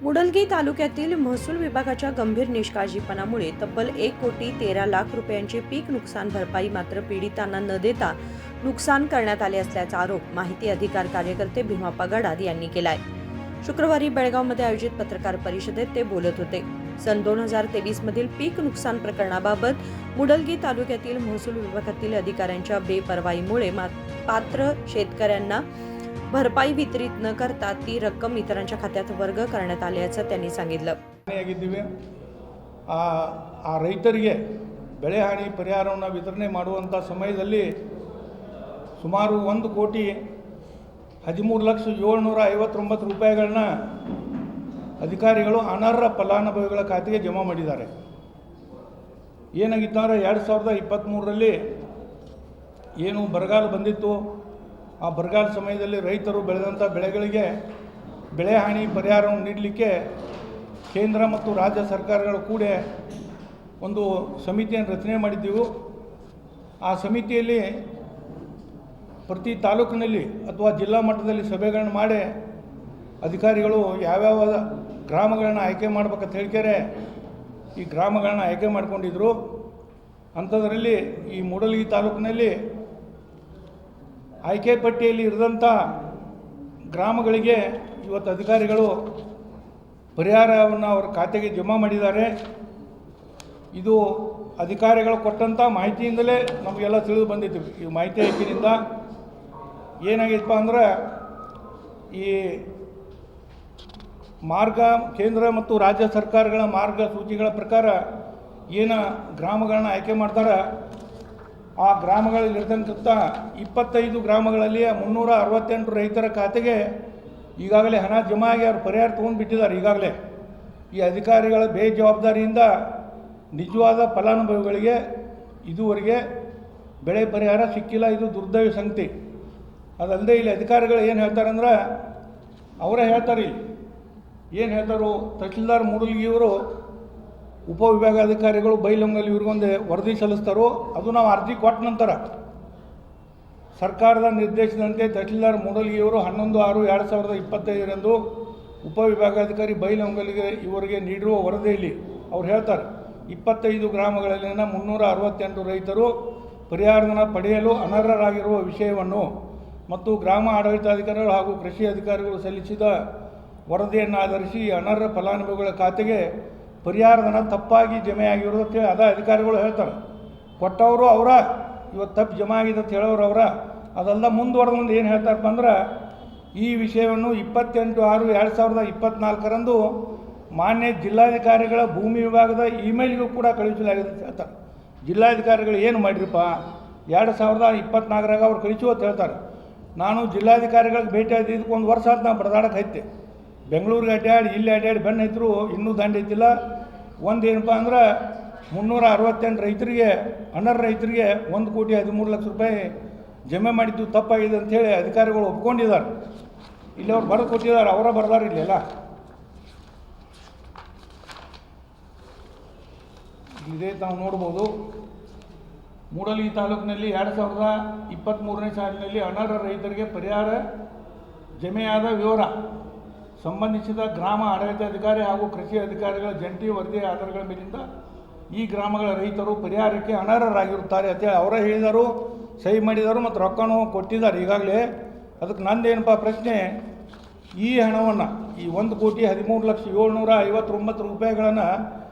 मुडलगी तालुक्यातील महसूल विभागाच्या गंभीर निष्काळजीपणामुळे तब्बल 1,13,00,000 रुपयांची पीक नुकसान भरपाई मात्र पीडितांना न देता नुकसान करण्यात आले असल्याचा आरोप माहिती अधिकार कार्यकर्ते भीमाप्पा गडाद यांनी केलाय। शुक्रवारी बेळगावमध्ये आयोजित पत्रकार परिषदेत ते बोलत होते। सन 2023 मधील पीक नुकसान प्रकरणाबाबत मुडलगी तालुक्यातील महसूल विभागातील अधिकाऱ्यांच्या बेपर्वाईमुळे पात्र शेतकऱ्यांना भरपाई वितरित न करता ती रक्कम इतरांच्या खात्यात वर्ग करण्यात आल्याचं त्यांनी सांगितलं। ರೈತರಿಗೆ ಬೆಳೆ ಹಾನಿ ಪರಿಹಾರವನ್ನು ವಿತರಣೆ ಮಾಡುವಂತ ಸಮಯದಲ್ಲಿ ಸುಮಾರು 1,13,759,000 ರೂಪಾಯಿಗಳನ್ನು ಅಧಿಕಾರಿಗಳು ಅನರ್ಹ ಫಲಾನುಭವಿಗಳ ಖಾತೆಗೆ ಜಮಾ ಮಾಡಿದ್ದಾರೆ। ಏನಾಗಿತ್ತು ಅಂದರೆ 2023ರಲ್ಲಿ ಏನು ಬರಗಾಲ ಬಂದಿತ್ತು, ಆ ಬರಗಾಲ ಸಮಯದಲ್ಲಿ ರೈತರು ಬೆಳೆದಂಥ ಬೆಳೆಗಳಿಗೆ ಬೆಳೆ ಹಾನಿ ಪರಿಹಾರವನ್ನು ನೀಡಲಿಕ್ಕೆ ಕೇಂದ್ರ ಮತ್ತು ರಾಜ್ಯ ಸರ್ಕಾರಗಳು ಕೂಡ ಒಂದು ಸಮಿತಿಯನ್ನು ರಚನೆ ಮಾಡಿದ್ದೆವು। ಆ ಸಮಿತಿಯಲ್ಲಿ ಪ್ರತಿ ತಾಲೂಕಿನಲ್ಲಿ ಅಥವಾ ಜಿಲ್ಲಾ ಮಟ್ಟದಲ್ಲಿ ಸಭೆಗಳನ್ನು ಮಾಡಿ ಅಧಿಕಾರಿಗಳು ಯಾವ್ಯಾವ ಗ್ರಾಮಗಳನ್ನು ಆಯ್ಕೆ ಮಾಡಬೇಕಂತ ಹೇಳ್ತಾರೆ ಈ ಗ್ರಾಮಗಳನ್ನು ಆಯ್ಕೆ ಮಾಡಿಕೊಂಡಿದ್ರು। ಅಂಥದ್ರಲ್ಲಿ ಈ ಮೂಡಲಗಿ ತಾಲೂಕಿನಲ್ಲಿ ಆಯ್ಕೆ ಪಟ್ಟಿಯಲ್ಲಿ ಇರಿದಂಥ ಗ್ರಾಮಗಳಿಗೆ ಇವತ್ತು ಅಧಿಕಾರಿಗಳು ಪರಿಹಾರವನ್ನು ಅವರ ಖಾತೆಗೆ ಜಮಾ ಮಾಡಿದ್ದಾರೆ। ಇದು ಅಧಿಕಾರಿಗಳು ಕೊಟ್ಟಂಥ ಮಾಹಿತಿಯಿಂದಲೇ ನಮಗೆಲ್ಲ ತಿಳಿದು ಬಂದಿತ್ತು। ಈ ಮಾಹಿತಿ ಹಕ್ಕಿನಿಂದ ಏನಾಗಿತ್ತಪ್ಪ ಅಂದ್ರೆ ಈ ಮಾರ್ಗ ಕೇಂದ್ರ ಮತ್ತು ರಾಜ್ಯ ಸರ್ಕಾರಗಳ ಮಾರ್ಗಸೂಚಿಗಳ ಪ್ರಕಾರ ಏನು ಗ್ರಾಮಗಳನ್ನ ಆಯ್ಕೆ ಮಾಡ್ತಾರೆ, ಆ ಗ್ರಾಮಗಳಲ್ಲಿರ್ತಕ್ಕಂಥ 25 ಗ್ರಾಮಗಳಲ್ಲಿ 368 ರೈತರ ಖಾತೆಗೆ ಈಗಾಗಲೇ ಹಣ ಜಮಾ ಆಗಿ ಅವರು ಪರಿಹಾರ ತೊಗೊಂಡು ಬಿಟ್ಟಿದ್ದಾರೆ। ಈಗಾಗಲೇ ಈ ಅಧಿಕಾರಿಗಳ ಬೇಜವಾಬ್ದಾರಿಯಿಂದ ನಿಜವಾದ ಫಲಾನುಭವಿಗಳಿಗೆ ಇದುವರೆಗೆ ಬೆಳೆ ಪರಿಹಾರ ಸಿಕ್ಕಿಲ್ಲ। ಇದು ದುರ್ದೈವ ಸಂಗತಿ। ಅದಲ್ಲದೆ ಇಲ್ಲಿ ಅಧಿಕಾರಿಗಳು ಏನು ಹೇಳ್ತಾರೆ ಅಂದ್ರೆ ಅವರೇ ಹೇಳ್ತಾರೆ, ಇಲ್ಲಿ ಏನು ಹೇಳ್ತಾರೋ ತಹಶೀಲ್ದಾರ್ ಮೂಡಲಗಿಯವರು ಉಪವಿಭಾಗಾಧಿಕಾರಿಗಳು ಬೈಲಹೊಂಗಲ ಇವ್ರಿಗೊಂದು ವರದಿ ಸಲ್ಲಿಸ್ತಾರೋ, ಅದು ನಾವು ಅರ್ಜಿ ಕೊಟ್ಟ ನಂತರ ಸರ್ಕಾರದ ನಿರ್ದೇಶನದಂತೆ ತಹಶೀಲ್ದಾರ್ ಮೂಡಲಗಿಯವರು 11/6/2025ರಂದು ಉಪವಿಭಾಗಾಧಿಕಾರಿ ಬೈಲಹೊಂಗಲಿಗೆ ಇವರಿಗೆ ನೀಡಿರುವ ವರದಿಯಲ್ಲಿ ಅವ್ರು ಹೇಳ್ತಾರೆ 25 ಗ್ರಾಮಗಳಲ್ಲಿನ 368 ರೈತರು ಪರಿಹಾರಧನ ಪಡೆಯಲು ಅನರ್ಹರಾಗಿರುವ ವಿಷಯವನ್ನು ಮತ್ತು ಗ್ರಾಮ ಆಡಳಿತಾಧಿಕಾರಿಗಳು ಹಾಗೂ ಕೃಷಿ ಅಧಿಕಾರಿಗಳು ಸಲ್ಲಿಸಿದ ವರದಿಯನ್ನು ಆಧರಿಸಿ ಅನರ್ಹ ಫಲಾನುಭವಿಗಳ ಖಾತೆಗೆ ಪರಿಹಾರಧನ ತಪ್ಪಾಗಿ ಜಮೆಯಾಗಿರೋದಕ್ಕೆ ಅದ ಅಧಿಕಾರಿಗಳು ಹೇಳ್ತಾರೆ। ಕೊಟ್ಟವರು ಅವರ ಇವತ್ತು ತಪ್ಪು ಜಮಾ ಆಗಿದೆ ಅಂತ ಹೇಳೋರು ಅವರ ಅದೆಲ್ಲ ಮುಂದೆ ಏನು ಹೇಳ್ತಾರಪ್ಪ ಅಂದ್ರೆ ಈ ವಿಷಯವನ್ನು 28/6/2024ರಂದು ಮಾನ್ಯ ಜಿಲ್ಲಾಧಿಕಾರಿಗಳ ಭೂಮಿ ವಿಭಾಗದ ಇಮೇಲ್ಗೂ ಕೂಡ ಕಳುಹಿಸಲಾಗಿದೆ ಅಂತ ಹೇಳ್ತಾರೆ। ಜಿಲ್ಲಾಧಿಕಾರಿಗಳು ಏನು ಮಾಡಿರಪ್ಪ 2024ರಾಗ ಅವ್ರು ಕಳಿಸು ಅಂತ ಹೇಳ್ತಾರೆ। ನಾನು ಜಿಲ್ಲಾಧಿಕಾರಿಗಳಿಗೆ ಭೇಟಿ ಆದ ಇದಕ್ಕೆ 1 ವರ್ಷ ಅಂತ ನಾನು ಬಡದಾಡಕ್ಕೆ ಐತೆ, ಬೆಂಗಳೂರಿಗೆ ಅಡ್ಡಾಡಿ ಇಲ್ಲಿ ಅಡ್ಡಾಡಿ ಬೆನ್ನು ಹತ್ತಿರು ಇನ್ನೂ ದಂಡ ಐತಿಲ್ಲ। ಒಂದೇನಪ್ಪ ಅಂದ್ರೆ 368 ರೈತರಿಗೆ ಅನರ್ಹ ರೈತರಿಗೆ 1,13,00,000 ರೂಪಾಯಿ ಜಮೆ ಮಾಡಿದ್ದು ತಪ್ಪಾಗಿದೆ ಅಂಥೇಳಿ ಅಧಿಕಾರಿಗಳು ಒಪ್ಕೊಂಡಿದ್ದಾರೆ। ಇಲ್ಲಿ ಅವ್ರು ಬರೆದು ಕೊಟ್ಟಿದ್ದಾರೆ, ಅವರ ಬರೆದಾರ ಇಲ್ಲೆಲ್ಲ ಇದೇ ತಾವು ನೋಡ್ಬೋದು। ಮೂಡಲಗಿ ತಾಲೂಕಿನಲ್ಲಿ 2023ನೇ ಸಾಲಿನಲ್ಲಿ ಅನರ್ಹ ರೈತರಿಗೆ ಪರಿಹಾರ ಜಮೆಯಾದ ವಿವರ ಸಂಬಂಧಿಸಿದ ಗ್ರಾಮ ಆಡಳಿತಾಧಿಕಾರಿ ಹಾಗೂ ಕೃಷಿ ಅಧಿಕಾರಿಗಳ ಜಂಟಿ ವರದಿ ಆಧಾರಗಳ ಮೇಲಿಂದ ಈ ಗ್ರಾಮಗಳ ರೈತರು ಪರಿಹಾರಕ್ಕೆ ಅನರ್ಹರಾಗಿರುತ್ತಾರೆ ಅಂತೇಳಿ ಅವರೇ ಹೇಳಿದರು, ಸಹಿ ಮಾಡಿದರು ಮತ್ತು ರೊಕ್ಕನೂ ಕೊಟ್ಟಿದ್ದಾರೆ ಈಗಾಗಲೇ। ಅದಕ್ಕೆ ನಂದೇನಪ್ಪ ಪ್ರಶ್ನೆ, ಈ ಹಣವನ್ನು ಈ 1,13,759,000 ರೂಪಾಯಿಗಳನ್ನು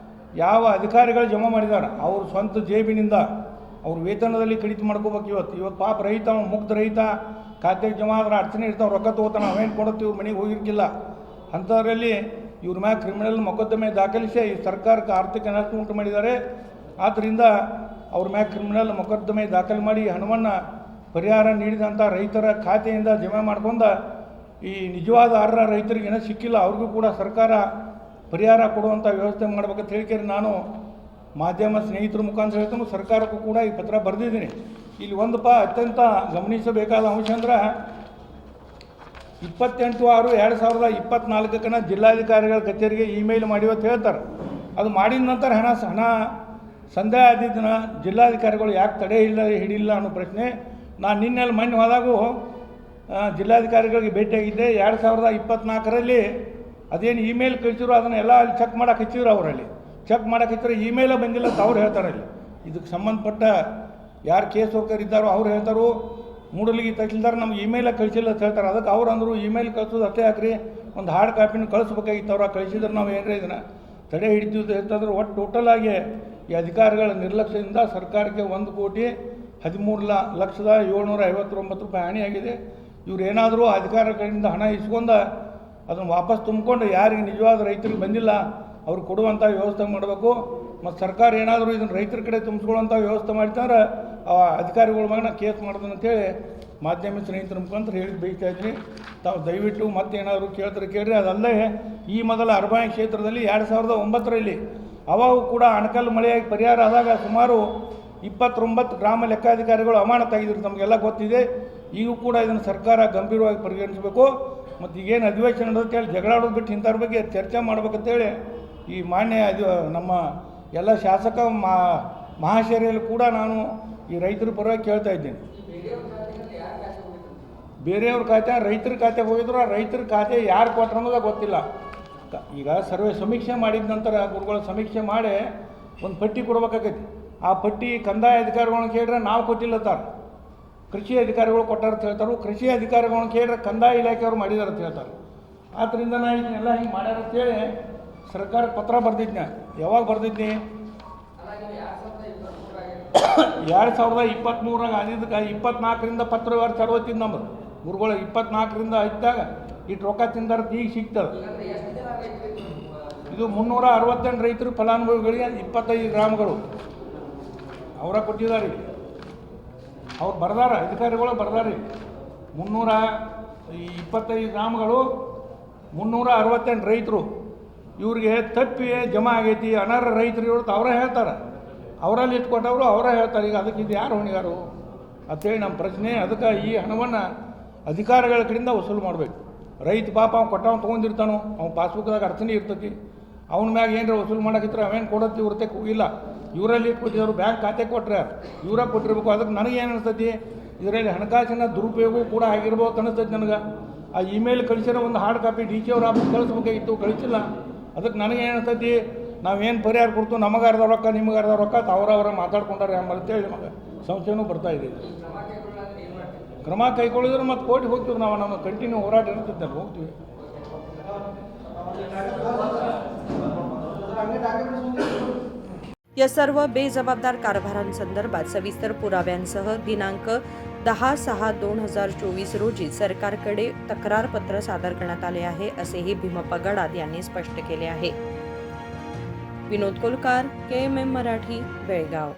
ಯಾವ ಅಧಿಕಾರಿಗಳು ಜಮಾ ಮಾಡಿದ್ದಾರೆ ಅವ್ರ ಸ್ವಂತ ಜೇಬಿನಿಂದ ಅವ್ರ ವೇತನದಲ್ಲಿ ಕಡಿತ ಮಾಡ್ಕೋಬೇಕು। ಇವತ್ತು ಪಾಪ ರೈತ ಮುಗ್ಧ ರೈತ ಖಾತೆಗೆ ಜಮಾ ಆದ್ರೆ ಅಡಚಣೆ ಇರ್ತಾವೆ, ರೊಕ್ಕ ತೊಗೋತಾನೆ, ಅವೇನು ಕೊಡುತ್ತೀವಿ ಮನೆಗೆ ಹೋಗಿರ್ಕಿಲ್ಲ। ಅಂಥದ್ರಲ್ಲಿ ಇವ್ರ ಮ್ಯಾಗ ಕ್ರಿಮಿನಲ್ ಮೊಕದ್ದಮೆ ದಾಖಲಿಸಿ ಈ ಸರ್ಕಾರಕ್ಕೆ ಆರ್ಥಿಕ ನಷ್ಟ ಉಂಟು ಮಾಡಿದ್ದಾರೆ। ಆದ್ದರಿಂದ ಅವ್ರ ಮ್ಯಾಗ ಕ್ರಿಮಿನಲ್ ಮೊಕದ್ದಮೆ ದಾಖಲೆ ಮಾಡಿ ಹಣವನ್ನು ಪರಿಹಾರ ನೀಡಿದಂಥ ರೈತರ ಖಾತೆಯಿಂದ ಜಮಾ ಮಾಡ್ಕೊಂಡು ಈ ನಿಜವಾದ ಅರ್ಹ ರೈತರಿಗೆ ಏನೋ ಸಿಕ್ಕಿಲ್ಲ ಅವ್ರಿಗೂ ಕೂಡ ಸರ್ಕಾರ ಪರಿಹಾರ ಕೊಡುವಂಥ ವ್ಯವಸ್ಥೆ ಮಾಡ್ಬೇಕಂತ ಹೇಳಿಕೆ ನಾನು ಮಾಧ್ಯಮ ಸ್ನೇಹಿತರ ಮುಖಾಂತರ ಹೇಳ್ತಾನು, ಸರ್ಕಾರಕ್ಕೂ ಕೂಡ ಈ ಪತ್ರ ಬರೆದಿದ್ದೀನಿ। ಇಲ್ಲಿ ಅತ್ಯಂತ ಗಮನಿಸಬೇಕಾದ ಅಂಶ ಅಂದ್ರೆ 28/6/2024 ಜಿಲ್ಲಾಧಿಕಾರಿಗಳ ಕಚೇರಿಗೆ ಇಮೇಲ್ ಮಾಡಿವತ್ತು ಹೇಳ್ತಾರೆ। ಅದು ಮಾಡಿದ ನಂತರ ಹಣ ಸಂದೇಹ ಆದಿದ್ದನ್ನ ಜಿಲ್ಲಾಧಿಕಾರಿಗಳು ಯಾಕೆ ತಡೆ ಹಿಡಿಲ್ಲ ಅನ್ನೋ ಪ್ರಶ್ನೆ ನಾನು ನಿನ್ನೆಲ್ಲಿ ಮೊನ್ನೆ ಹೋದಾಗೂ ಜಿಲ್ಲಾಧಿಕಾರಿಗಳಿಗೆ ಭೇಟಿಯಾಗಿದ್ದೆ। 2024ರಲ್ಲಿ ಅದೇನು ಇಮೇಲ್ ಕಳಿಸಿದ್ರು ಅದನ್ನೆಲ್ಲ ಅಲ್ಲಿ ಚೆಕ್ ಮಾಡಕ್ಕೆ ಹಚ್ಚಿದ್ರು ಅವರಲ್ಲಿ ಚೆಕ್ ಮಾಡಕ್ಕೆ ಹಚ್ಚಿದ್ರೆ ಇಮೇಲೇ ಬಂದಿಲ್ಲ ಅಂತ ಅವ್ರು ಹೇಳ್ತಾರೆ ಅಲ್ಲಿ ಇದಕ್ಕೆ ಸಂಬಂಧಪಟ್ಟ ಯಾರು ಕೇಸ್ ವರ್ಕರ್ ಇದ್ದಾರೋ ಅವ್ರು ಹೇಳ್ತಾರೋ ಮೂಡಲಿಗೆ ತಹಸೀಲ್ದಾರ್ ನಮ್ಗೆ ಇಮೇಲೇ ಕಳಿಸಿಲ್ಲ ಅಂತ ಹೇಳ್ತಾರೆ ಅದಕ್ಕೆ ಅವ್ರು ಅಂದರು ಇಮೇಲ್ ಕಳ್ಸೋದು ಅಷ್ಟೇ ಹಾಕ್ರಿ ಒಂದು ಹಾರ್ಡ್ ಕಾಪಿನ ಕಳಿಸ್ಬೇಕಾಗಿತ್ತು ಅವ್ರು ಕಳಿಸಿದ್ರೆ ನಾವು ಏನ್ರಿ ಇದನ್ನು ತಡೆ ಹಿಡಿತೀವಿ ಅಂತ ಹೇಳ್ತಾಯಿದ್ರು ಒಟ್ಟು ಟೋಟಲ್ ಆಗಿ ಈ ಅಧಿಕಾರಿಗಳ ನಿರ್ಲಕ್ಷ್ಯದಿಂದ ಸರ್ಕಾರಕ್ಕೆ 1,13,759 ರೂಪಾಯಿ ಹಾನಿಯಾಗಿದೆ ಇವ್ರು ಏನಾದರೂ ಅಧಿಕಾರಿಗಳಿಂದ ಹಣ ಇಸ್ಕೊಂಡು ಅದನ್ನು ವಾಪಸ್ ತುಂಬಿಕೊಂಡು ಯಾರಿಗೆ ನಿಜವಾದ ರೈತರಿಗೆ ಬಂದಿಲ್ಲ ಅವ್ರು ಕೊಡುವಂಥ ವ್ಯವಸ್ಥೆ ಮಾಡಬೇಕು ಮತ್ತು ಸರ್ಕಾರ ಏನಾದರೂ ಇದನ್ನು ರೈತರ ಕಡೆ ತುಂಬಿಸ್ಕೊಳ್ಳೋಂಥ ವ್ಯವಸ್ಥೆ ಮಾಡ್ತಾರೆ ಆ ಅಧಿಕಾರಿಗಳ ಮಗನ ಕೇಸ್ ಮಾಡೋದು ಅಂತೇಳಿ ಮಾಧ್ಯಮ ಸ್ನೇಹಿತರ ಮುಖಾಂತರ ಹೇಳಿ ಬಯಸ್ತಾ ಇದ್ದೀನಿ ತಾವು ದಯವಿಟ್ಟು ಮತ್ತೇನಾದರೂ ಕೇಳ್ತಾರೆ ಕೇಳ್ರಿ ಅದಲ್ಲೇ ಈ ಮೊದಲ ಅರಬಾಯಿ ಕ್ಷೇತ್ರದಲ್ಲಿ 2009ರಲ್ಲಿ ಅವಾಗೂ ಕೂಡ ಅಣಕಲ್ಲು ಮಳೆಯಾಗಿ ಪರಿಹಾರ ಆದಾಗ ಸುಮಾರು 29 ಗ್ರಾಮ ಲೆಕ್ಕಾಧಿಕಾರಿಗಳು ಅಮಾನತಾಗಿದ್ರು ತಮಗೆಲ್ಲ ಗೊತ್ತಿದೆ ಈಗೂ ಕೂಡ ಇದನ್ನು ಸರ್ಕಾರ ಗಂಭೀರವಾಗಿ ಪರಿಗಣಿಸಬೇಕು ಮತ್ತು ಈಗೇನು ಅಧಿವೇಶನ ನಡೆದಕ್ಕೆ ಹೇಳಿ ಜಗಳಾಡೋದು ಬಿಟ್ಟು ಇಂಥವ್ರ ಬಗ್ಗೆ ಚರ್ಚೆ ಮಾಡ್ಬೇಕಂತೇಳಿ ಈ ಮಾನ್ಯ ನಮ್ಮ ಎಲ್ಲ ಶಾಸಕ ಮಹಾಶಯರಲ್ಲಿ ಕೂಡ ನಾನು ಈ ರೈತರ ಪರವಾಗಿ ಕೇಳ್ತಾ ಇದ್ದೀನಿ ಬೇರೆಯವ್ರ ಖಾತೆ ರೈತರ ಖಾತೆಗೆ ಹೋಗಿದ್ರು ಆ ರೈತರ ಖಾತೆ ಯಾರು ಕೊಟ್ಟರು ಅನ್ನೋದು ಗೊತ್ತಿಲ್ಲ ಈಗ ಸರ್ವೆ ಸಮೀಕ್ಷೆ ಮಾಡಿದ ನಂತರ ಗುರುಗಳ ಸಮೀಕ್ಷೆ ಮಾಡಿ ಒಂದು ಪಟ್ಟಿ ಕೊಡ್ಬೇಕಾಗೈತಿ ಆ ಪಟ್ಟಿ ಕಂದಾಯ ಅಧಿಕಾರಿಗಳನ್ನ ಕೇಳಿದ್ರೆ ನಾವು ಕೊಟ್ಟಿಲ್ಲ ತಾರ ಕೃಷಿ ಅಧಿಕಾರಿಗಳು ಕೊಟ್ಟಾರ ಅಂತ ಹೇಳ್ತಾರೆ ಕೃಷಿ ಅಧಿಕಾರಿಗಳನ್ನ ಕೇಳಿದ್ರೆ ಕಂದಾಯ ಇಲಾಖೆಯವರು ಮಾಡಿದಾರೆ ಅಂತ ಹೇಳ್ತಾರೆ ಆದ್ದರಿಂದ ನಾನು ಇದನ್ನೆಲ್ಲ ಹಿಂಗೆ ಮಾಡ್ಯಾರ ಅಂತೇಳಿ ಸರ್ಕಾರಕ್ಕೆ ಪತ್ರ ಬರೆದಿದ್ದೆ ಯಾವಾಗ ಬರೆದಿದ್ನಿ 2023 ಆಗಿದ್ದಕ್ಕೆ 24ರಿಂದ ಪತ್ರ ವ್ಯವಹಾರ ಚಡವತ್ತಿದ್ದು ನಮ್ಮದು ಗುರುಗಳು 24ರಿಂದ ಇದ್ದಾಗ ಇಟ್ಟು ರೊಕ್ಕ ತಿಂದಾರ ಈಗ ಸಿಗ್ತದೆ ಇದು 368 ರೈತರು ಫಲಾನುಭವಿಗಳಿಗೆ 25 ಗ್ರಾಮಗಳು ಅವರ ಕೊಟ್ಟಿದ್ದಾರೆ ಅವ್ರು ಬರ್ದಾರ ಅಧಿಕಾರಿಗಳು ಬರ್ದಾರೆ 325 ಗ್ರಾಮಗಳು 368 ರೈತರು ಇವ್ರಿಗೆ ತಪ್ಪಿ ಜಮಾ ಆಗೈತಿ ಅನರ್ಹ ರೈತರು ಇವ್ರದ್ದು ಅವರೇ ಹೇಳ್ತಾರೆ ಅವರಲ್ಲಿ ಇಟ್ಕೊಟ್ಟವರು ಅವರೇ ಹೇಳ್ತಾರೆ ಈಗ ಅದಕ್ಕೆ ಇದು ಯಾರು ಹೊಣೆಗಾರು ಅಂತೇಳಿ ನಮ್ಮ ಪ್ರಶ್ನೆ ಅದಕ್ಕೆ ಈ ಹಣವನ್ನು ಅಧಿಕಾರಿಗಳ ಕಡೆಯಿಂದ ವಸೂಲು ಮಾಡಬೇಕು ರೈತ ಪಾಪ ಅವ್ನು ಕೊಟ್ಟವ್ನು ತೊಗೊಂಡಿರ್ತಾನೋ ಅವ್ನು ಪಾಸ್ಬುಕ್ದಾಗ ಅರ್ಚನೆ ಇರ್ತೈತಿ ಅವ್ನ ಮ್ಯಾಗ ಏನರ ವಸೂಲು ಮಾಡೋಕ್ಕಿದ್ರೆ ಅವೇನು ಕೊಡತ್ತಿ ಇವ್ರತೆ ಹೋಗಿಲ್ಲ ಇವರಲ್ಲಿ ಇಟ್ಕೊಟ್ಟಿದ್ರು ಬ್ಯಾಂಕ್ ಖಾತೆ ಕೊಟ್ಟರೆ ಇವರ ಕೊಟ್ಟಿರ್ಬೇಕು ಅದಕ್ಕೆ ನನಗೇನು ಅನಿಸ್ತೈತಿ ಇದರಲ್ಲಿ ಹಣಕಾಸಿನ ದುರುಪಯೋಗ ಕೂಡ ಆಗಿರ್ಬೋದು ಅನಿಸ್ತೈತಿ ನನಗೆ ಆ ಇಮೇಲ್ ಕಳಿಸಿರೋ ಒಂದು ಹಾರ್ಡ್ ಕಾಪಿ ಡಿ.ಸಿ ಅವ್ರ ಆಫೀಸ್ ಕಳಿಸ್ಬೇಕಾಗಿತ್ತು ಕಳಿಸಿಲ್ಲ ಅದಕ್ಕೆ ನನಗೇನು ಅನಿಸ್ತೈತಿ ನಾವೇನು ಪರಿಹಾರ ಕೊಡ್ತು ನಮಗೆ ಅರ್ಧ ರೊಕ್ಕ ನಿಮಗೆ ಅರ್ಧ ರೊಕ್ಕ ಅವರವರ ಮಾತಾಡ್ಕೊಂಡಾರೆ ಅಂತೇಳಿ ನಮಗೆ ಸಂಶಯನೂ ಬರ್ತಾ ಇದೆ ಕ್ರಮ ಕೈಗೊಳ್ಳಿದ್ರೆ ಮತ್ತು ಕೋರ್ಟಿಗೆ ಹೋಗ್ತೀವಿ ನಾವು ನಮ್ಮ ಕಂಟಿನ್ಯೂ ಹೋರಾಟ ಇರ್ತಿದ್ದೆ ಹೋಗ್ತೀವಿ या सर्व बेजबाबदार कारभारांसंदर्भात सविस्तर पुराव्यांसह दिनांक 10/6/2024 रोजी सरकारकडे तक्रारपत्र सादर करण्यात आले आहे असेही भीमप्पा गडाद यांनी स्पष्ट केले आहे. विनोद कोलकार, KMM मराठी, बेळगाव.